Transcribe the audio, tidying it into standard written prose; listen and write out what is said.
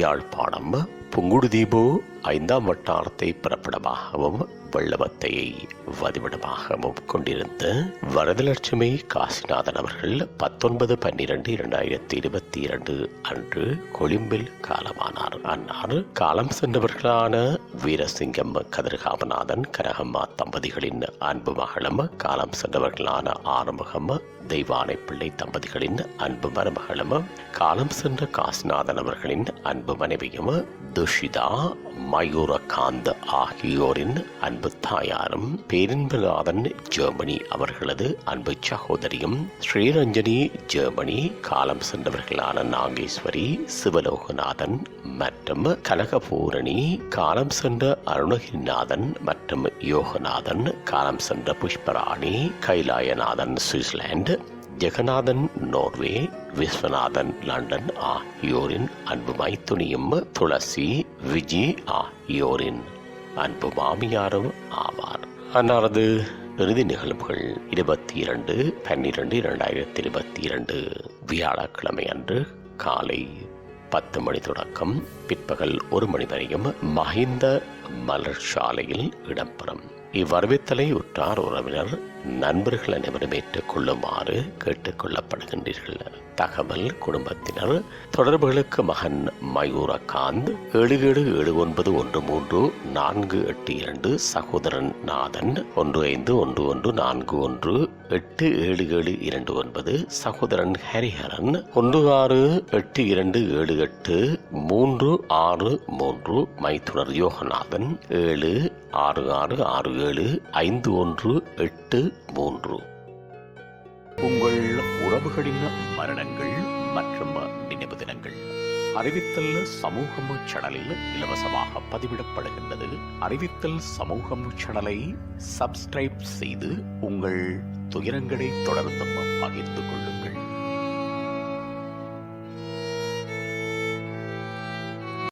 யாழ்ப்பாணம் புங்குடுதீவு 5ஆம் வட்டாரத்தை பிறப்பிடமாகவும் வெள்ளவத்தையை வதிவிடமாகவும் கொண்டிருந்த வரதலட்சுமி காசிநாதன் அவர்கள் 19/12/2022 அன்று கொழும்பில் காலமானார். அன்னார் காலம் சென்றவர்களான வீரசிங்கம் கதிர்காமநாதன் கனகம்மா தம்பதிகளின் அன்பு மகளும், காலம் சென்றவர்களான ஆறுமுகம் தெய்வானை பிள்ளை தம்பதிகளின் அன்பு மருமகளும், காலம் சென்ற காசிநாதன் அவர்களின் அன்பு மனைவியும், துஷிதா மயூரகாந்த் ஆகியோரின் அன்பு தாயாரும், பேரின்பநாதன் ஜெர்மனி அவர்களது அன்பு சகோதரியும், ஸ்ரீரஞ்சனி ஜெர்மனி, காலம் சென்றவர்களான நாகேஸ்வரி, சிவலோகநாதன் மற்றும் கனகபூரணி, காலம் சென்ற அருணகிரிநாதன் மற்றும் யோகநாதன், காலம் சென்ற Pushparani, Kailayanathan Switzerland, Jeganathan Norway, Viswanathan London ஆகியோரின் அன்பு மைத்துனியும், துளசி விஜி ஆகியோரின் அன்பு மாமியாரும் ஆவார். அன்னாரது இறுதி நிகழ்வுகள் 22/12/2022 வியாழக்கிழமை அன்று காலை 10 மணி தொடக்கம் பிற்பகல் 1 மணி வரையும் மஹிந்த மலர் சாலையில் இடம்பெறும். இவ்வரவித்தலை உற்றார் உறவினர் நண்பர்கள் அனைவரும் ஏற்றுக் கொள்ளுமாறு கேட்டுக் கொள்ளப்படுகின்றீர்கள். தகவல் குடும்பத்தினர் தொடர்புகளுக்கு மகன் மயூரகாந்த் 777913 சகோதரன் நாதன் 151141877729 சகோதரன் ஹரிஹரன் 1682783633 மைத்துனர் யோகநாதன் 766675183. உங்கள் உறவுகளின் மரணங்கள் மற்றும் நினைவு தினங்கள் அறிவித்தல் சமூகம் சேனலில் இலவசமாக பதிவிடப்படுகின்றது. அறிவித்தல் சமூகம் சேனலை சப்ஸ்கிரைப் செய்து உங்கள் துயரங்களை தொடர்ந்தும் பகிர்ந்து கொள்ளுங்கள்.